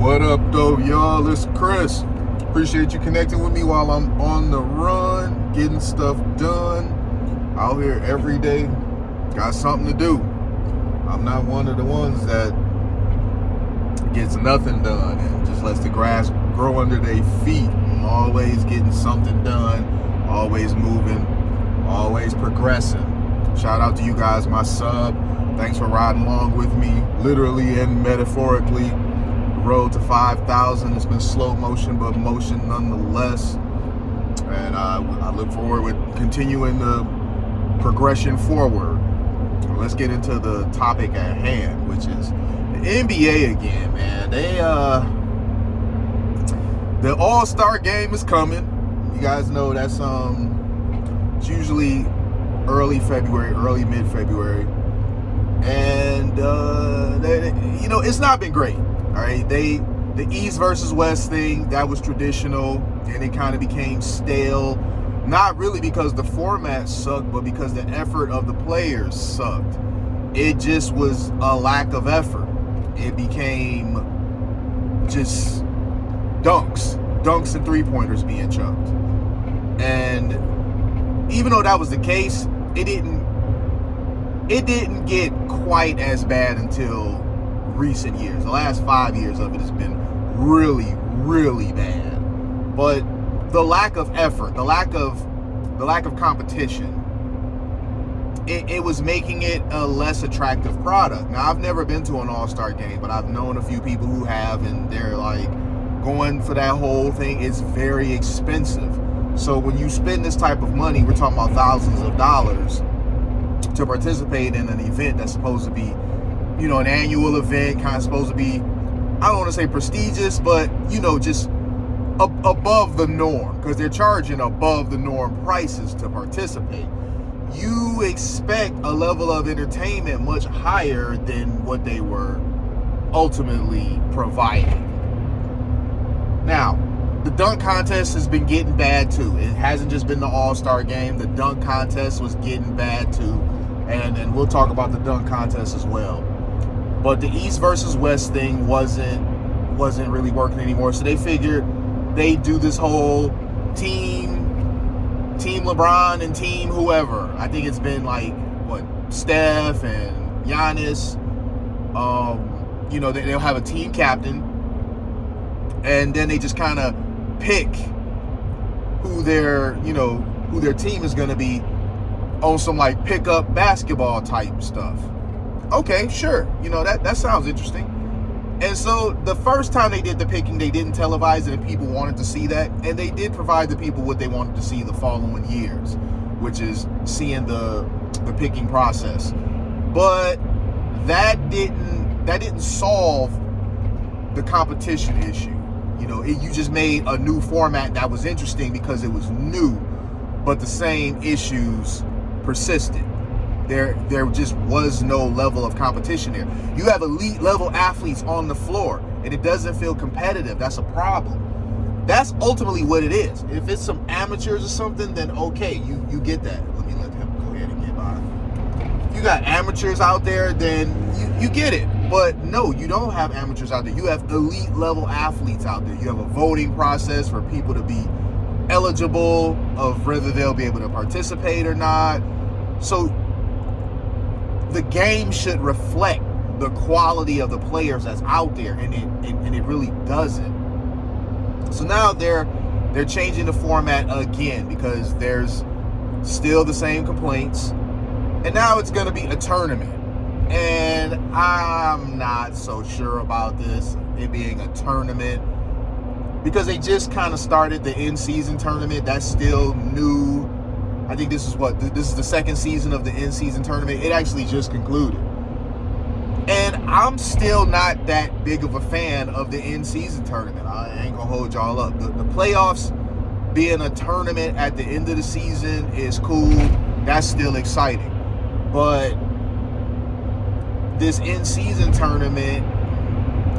What up, though, y'all? It's Chris. Appreciate you connecting with me while I'm on the run, getting stuff done. Out here every day, got something to do. I'm not one of the ones that gets nothing done and just lets the grass grow under their feet. I'm always getting something done, always moving, always progressing. Shout out to you guys, my sub. Thanks for riding along with me, literally and metaphorically. Road to 5,000. It's been slow motion, but motion nonetheless. And I look forward with continuing the progression forward. Let's get into the topic at hand, which is the NBA again, man. The All-Star game is coming. You guys know that's it's usually early February, early mid-February. And it's not been great. All right, the East versus West thing, that was traditional, and it kind of became stale. Not really because the format sucked, but because the effort of the players sucked. It just was a lack of effort. It became just dunks and three-pointers being chucked. And even though that was the case, it didn't get quite as bad until recent years. The last 5 years of it has been really, really bad. But the lack of effort, the lack of competition, it was making it a less attractive product. Now, I've never been to an All-Star game, but I've known a few people who have, and they're like, going for that whole thing is very expensive. So when you spend this type of money, we're talking about thousands of dollars to participate in an event that's supposed to be, an annual event, kind of supposed to be, I don't want to say prestigious, but, just above the norm, because they're charging above the norm prices to participate. You expect a level of entertainment much higher than what they were ultimately providing. Now, the dunk contest has been getting bad too. It hasn't just been the All-Star game. The dunk contest was getting bad too. And we'll talk about the dunk contest as well. But the East versus West thing wasn't really working anymore. So they figured they'd do this whole team LeBron and team whoever. I think it's been like, Steph and Giannis. They'll have a team captain. And then they just kind of pick who their team is going to be on some like pickup basketball type stuff. Okay, sure. That sounds interesting. And so the first time they did the picking, they didn't televise it, and people wanted to see that. And they did provide the people what they wanted to see the following years, which is seeing the picking process. But that didn't solve the competition issue. You just made a new format that was interesting because it was new, but the same issues persisted. There just was no level of competition there. You have elite level athletes on the floor, and it doesn't feel competitive. That's a problem. That's ultimately what it is. If it's some amateurs or something, then okay, you get that. Let him go ahead and get by. If you got amateurs out there, then you get it. But no, you don't have amateurs out there. You have elite level athletes out there. You have a voting process for people to be eligible of whether they'll be able to participate or not. So the game should reflect the quality of the players that's out there, and it really doesn't. So now they're changing the format again because there's still the same complaints, and now it's going to be a tournament. And I'm not so sure about this, it being a tournament, because they just kind of started the in-season tournament. That's still new. I think this is the second season of the in-season tournament. It actually just concluded. And I'm still not that big of a fan of the in-season tournament. I ain't gonna hold y'all up. The playoffs being a tournament at the end of the season is cool. That's still exciting. But this in-season tournament,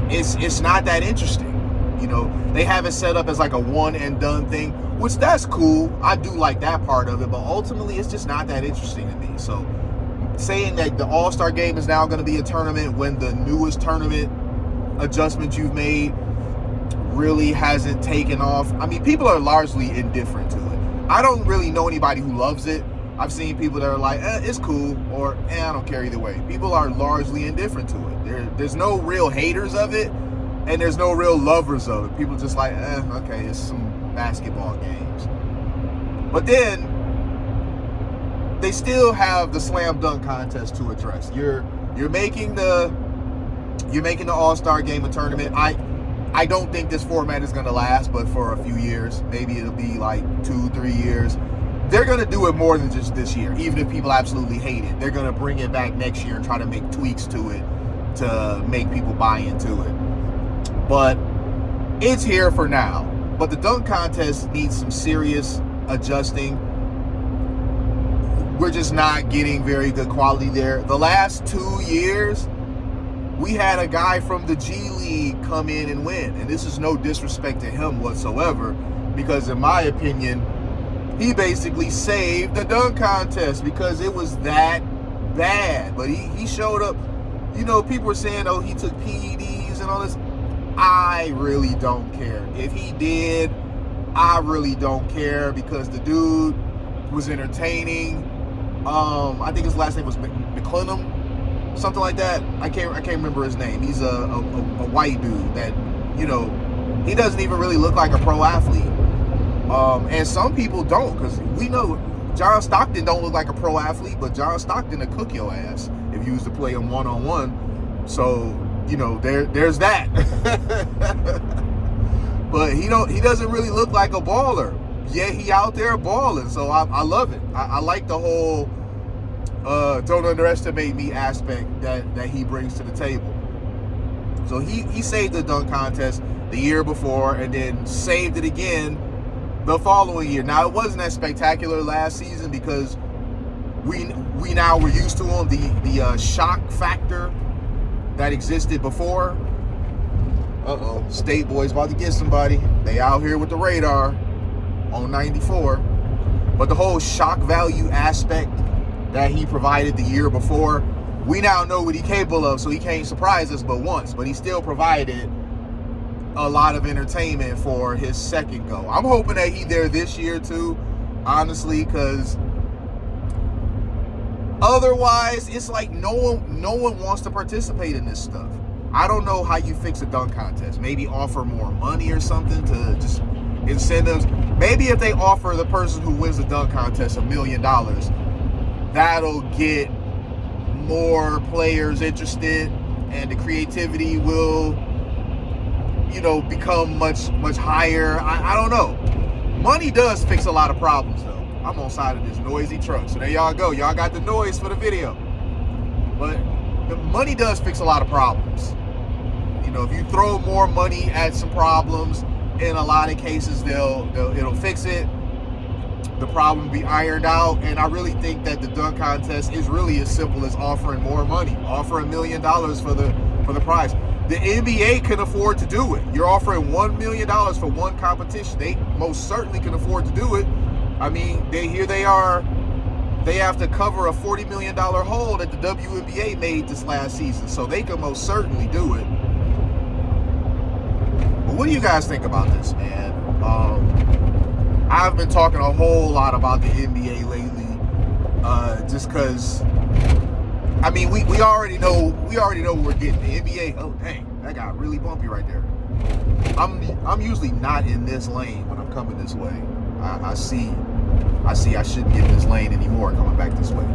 it's not that interesting. They have it set up as like a one and done thing, which that's cool. I do like that part of it, but ultimately it's just not that interesting to me. So saying that the All-Star game is now going to be a tournament when the newest tournament adjustment you've made really hasn't taken off. I mean, people are largely indifferent to it. I don't really know anybody who loves it. I've seen people that are like, it's cool, or I don't care either way. People are largely indifferent to it. There's no real haters of it, and there's no real lovers of it. People just like, okay, it's some basketball games. But then they still have the slam dunk contest to address. You're making the All-Star game and tournament. I don't think this format is going to last, but for a few years, maybe it'll be like 2-3 years. They're going to do it more than just this year, even if people absolutely hate it. They're going to bring it back next year and try to make tweaks to it to make people buy into it. But it's here for now. But the dunk contest needs some serious adjusting. We're just not getting very good quality there. The last 2 years, we had a guy from the G League come in and win. And this is no disrespect to him whatsoever, because in my opinion, he basically saved the dunk contest because it was that bad. But he showed up. You know, people were saying, oh, he took PEDs and all this. I really don't care. If he did, I really don't care, because the dude was entertaining. I think his last name was McClellan, something like that. I can't remember his name. He's a white dude that, you know, he doesn't even really look like a pro athlete. And some people don't, because we know John Stockton don't look like a pro athlete, but John Stockton will cook your ass if you used to play him one-on-one. So, you know, there's that. But he doesn't really look like a baller. Yeah, he out there balling, so I love it. I like the whole don't underestimate me aspect that he brings to the table. So he saved the dunk contest the year before and then saved it again the following year. Now, it wasn't as spectacular last season because we now were used to him. The shock factor that existed before. State Boys about to get somebody. They out here with the radar on 94. But the whole shock value aspect that he provided the year before, we now know what he's capable of, so he can't surprise us but once. But he still provided a lot of entertainment for his second go. I'm hoping that he's there this year too, honestly, because otherwise it's like no one wants to participate in this stuff. I don't know how you fix a dunk contest. Maybe offer more money or something to just incentives. Maybe if they offer the person who wins the dunk contest $1 million, that'll get more players interested, and the creativity will, you know, become much higher. I don't know. Money does fix a lot of problems, though. I'm on side of this noisy truck, so there y'all go. Y'all got the noise for the video. But the money does fix a lot of problems. You know, if you throw more money at some problems, in a lot of cases, it'll fix it. The problem will be ironed out, and I really think that the dunk contest is really as simple as offering more money. Offer $1 million for the prize. The NBA can afford to do it. You're offering $1 million for one competition. They most certainly can afford to do it. I mean, they are. They have to cover a $40 million hole that the WNBA made this last season, so they can most certainly do it. But what do you guys think about this, man? I've been talking a whole lot about the NBA lately, just because. I mean, we already know what we're getting. The NBA. Oh dang, that got really bumpy right there. I'm usually not in this lane when I'm coming this way. I see I shouldn't get in this lane anymore coming back this way.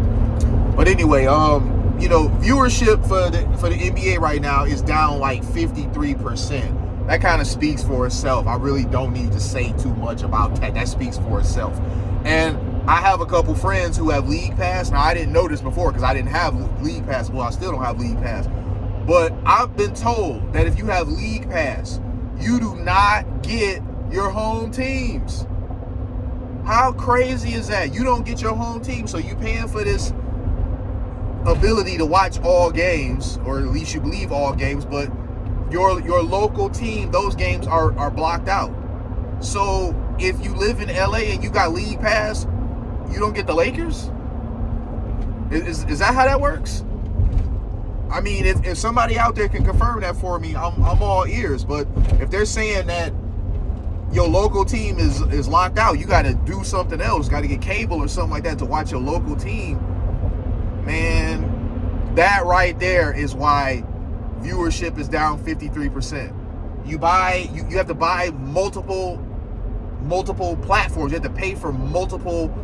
But anyway, you know, viewership for the NBA right now is down like 53%. That kind of speaks for itself. I really don't need to say too much about that. That speaks for itself. And I have a couple friends who have League Pass. Now, I didn't know this before because I didn't have League Pass. Well, I still don't have League Pass. But I've been told that if you have League Pass, you do not get your home teams. How crazy is that? You don't get your home team, so you're paying for this ability to watch all games, or at least you believe all games, but your local team, those games are blocked out. So if you live in LA and you got League Pass, you don't get the Lakers? Is that how that works? I mean, if somebody out there can confirm that for me, I'm all ears. But if they're saying that your local team is locked out, you got to do something else, got to get cable or something like that to watch your local team, man, that right there is why viewership is down 53%. You have to buy multiple platforms. You have to pay for multiple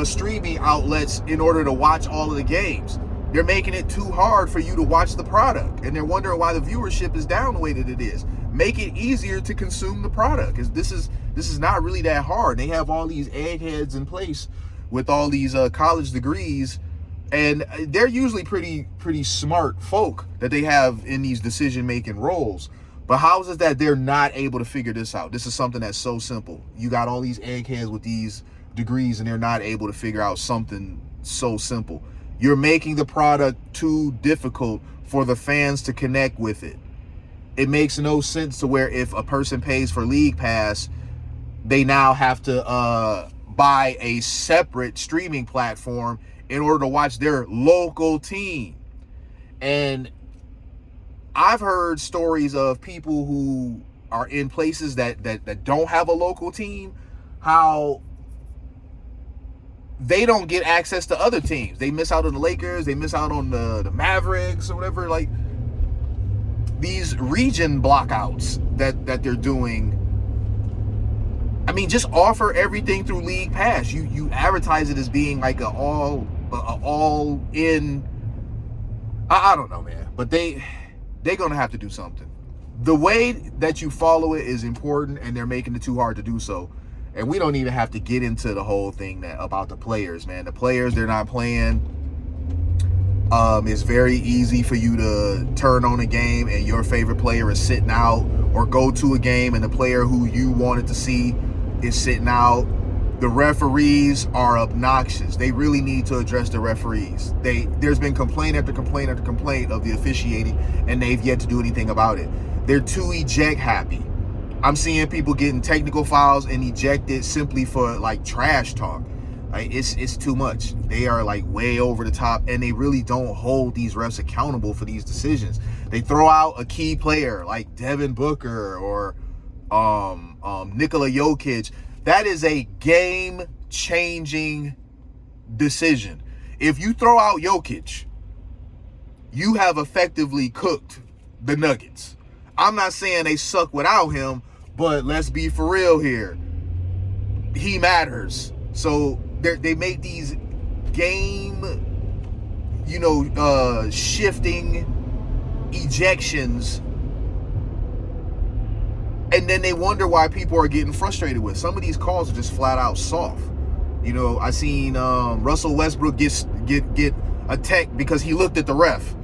streaming outlets in order to watch all of the games. They're making it too hard for you to watch the product, and they're wondering why the viewership is down the way that it is. Make it easier to consume the product, because this is not really that hard. They have all these eggheads in place with all these college degrees, and they're usually pretty smart folk that they have in these decision-making roles. But how is it that they're not able to figure this out? This is something that's so simple. You got all these eggheads with these degrees, and they're not able to figure out something so simple. You're making the product too difficult for the fans to connect with it. It makes no sense to where if a person pays for League Pass, they now have to buy a separate streaming platform in order to watch their local team. And I've heard stories of people who are in places that don't have a local team, how they don't get access to other teams. They miss out on the Lakers, they miss out on the Mavericks or whatever. Like, these region blockouts that they're doing. I mean, just offer everything through League Pass. You advertise it as being like a all in. I don't know, man. But they're gonna have to do something. The way that you follow it is important, and they're making it too hard to do so. And we don't even have to get into the whole thing about the players, man. The players, they're not playing. It's very easy for you to turn on a game and your favorite player is sitting out, or go to a game and the player who you wanted to see is sitting out. The referees are obnoxious. They really need to address the referees. There's been complaint after complaint after complaint of the officiating, and they've yet to do anything about it. They're too eject happy. I'm seeing people getting technical fouls and ejected simply for like trash talk. Like, it's too much. They are like way over the top, and they really don't hold these refs accountable for these decisions. They throw out a key player like Devin Booker or Nikola Jokic. That is a game-changing decision. If you throw out Jokic, you have effectively cooked the Nuggets. I'm not saying they suck without him, but let's be for real here. He matters. So they make these game, shifting ejections, and then they wonder why people are getting frustrated with. Some of these calls are just flat out soft. I seen Russell Westbrook get a tech because he looked at the ref,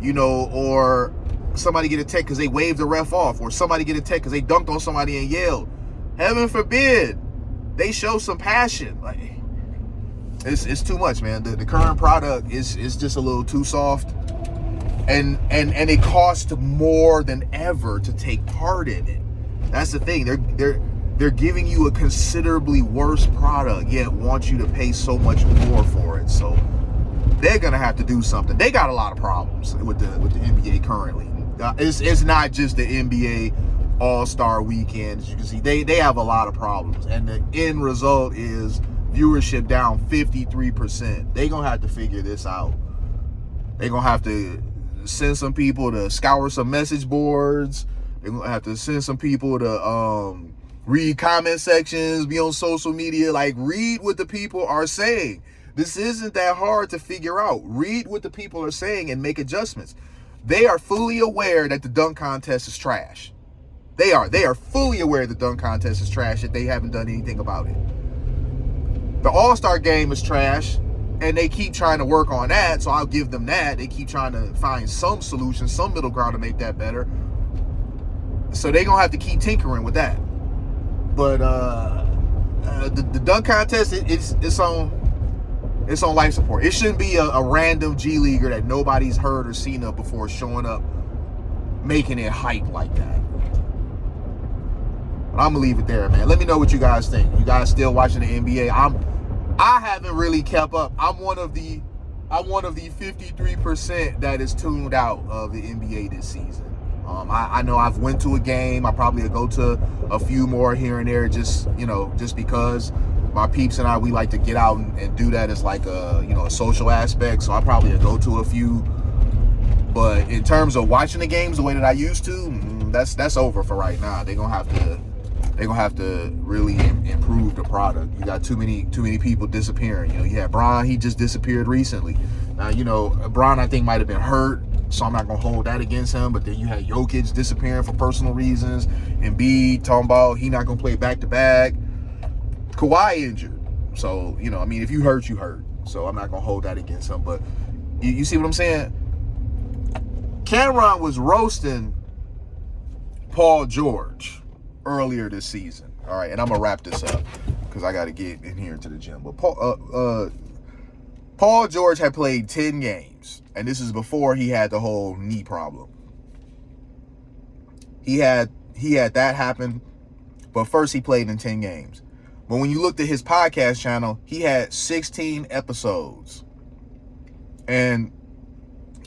or somebody get a tech because they waved the ref off, or somebody get a tech because they dunked on somebody and yelled. Heaven forbid they show some passion. Like, it's too much, man. The current product is just a little too soft, and it costs more than ever to take part in it. That's the thing. They're giving you a considerably worse product, yet want you to pay so much more for it. So they're gonna have to do something. They got a lot of problems with the NBA currently. It's not just the NBA All-Star Weekend. As you can see, they have a lot of problems, and the end result is viewership down 53%. They're gonna have to figure this out. They're gonna have to send some people to scour some message boards. They're gonna have to send some people to read comment sections, be on social media, like, read what the people are saying. This isn't that hard to figure out. Read what the people are saying and make adjustments. They are fully aware that the dunk contest is trash. They are fully aware the dunk contest is trash, that they haven't done anything about it. The All-Star game is trash, and they keep trying to work on that, so I'll give them that. They keep trying to find some solution, some middle ground to make that better. So they're going to have to keep tinkering with that. But the dunk contest, it's on life support. It shouldn't be a random G Leaguer that nobody's heard or seen of before showing up, making it hype like that. But I'm going to leave it there, man. Let me know what you guys think. You guys still watching the NBA? I haven't really kept up. I'm one of the I'm one of the 53% that is tuned out of the NBA this season. I know I've went to a game. I probably go to a few more here and there, just because my peeps and I, we like to get out and do that as like a social aspect. So I probably go to a few. But in terms of watching the games the way that I used to, that's over for right now. They're gonna have to really improve the product. You got too many people disappearing. You had Bron, he just disappeared recently. Now, Bron I think might have been hurt, so I'm not gonna hold that against him. But then you had Jokic disappearing for personal reasons, and Embiid talking about he not gonna play back to back. Kawhi injured, so if you hurt, you hurt. So I'm not gonna hold that against him. But you see what I'm saying? Cameron was roasting Paul George earlier this season. All right, and I'm gonna wrap this up because I got to get in here to the gym. But Paul George had played 10 games, and this is before he had the whole knee problem. He had that happen, but first he played in 10 games. But when you looked at his podcast channel, he had 16 episodes, and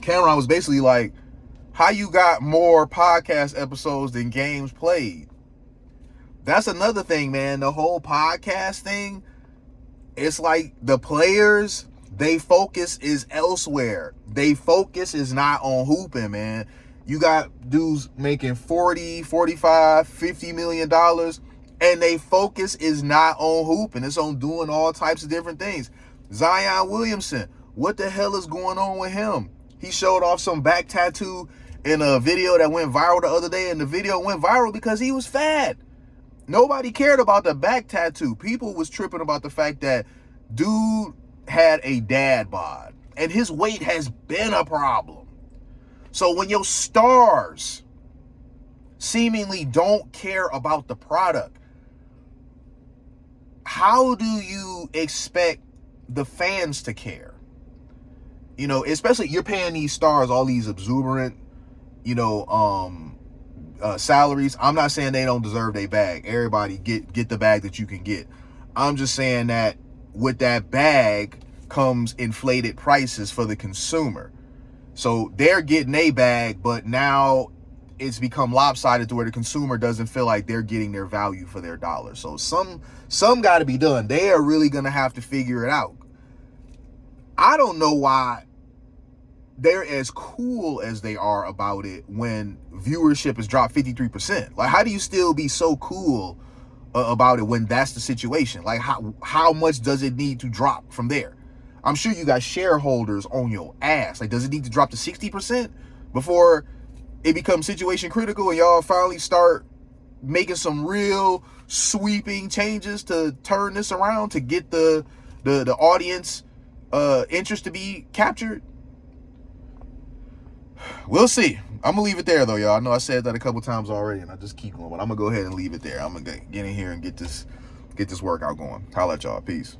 Cameron was basically like, how you got more podcast episodes than games played? That's another thing, man. The whole podcast thing, it's like the players, they focus is elsewhere. They focus is not on hooping, man. You got dudes making 40, 45, $50 million, and they focus is not on hooping. It's on doing all types of different things. Zion Williamson, what the hell is going on with him? He showed off some back tattoo in a video that went viral the other day, and the video went viral because he was fat. Nobody cared about the back tattoo. People was tripping about the fact that dude had a dad bod, and his weight has been a problem. So when your stars seemingly don't care about the product, how do you expect the fans to care? Especially you're paying these stars all these exuberant salaries. I'm not saying they don't deserve their bag. Everybody get the bag that you can get. I'm just saying that with that bag comes inflated prices for the consumer. So they're getting a bag, but now it's become lopsided to where the consumer doesn't feel like they're getting their value for their dollar. So some got to be done. They are really going to have to figure it out. I don't know why they're as cool as they are about it when viewership has dropped 53%. Like, how do you still be so cool about it when that's the situation? Like, how much does it need to drop from there? I'm sure you got shareholders on your ass. Like, does it need to drop to 60% before it becomes situation critical and y'all finally start making some real sweeping changes to turn this around to get the audience interest to be captured? We'll see. I'm gonna leave it there though, y'all. I know I said that a couple times already, and I just keep going, but I'm gonna go ahead and leave it there. I'm gonna get in here and get this workout going. Holla at y'all. Peace.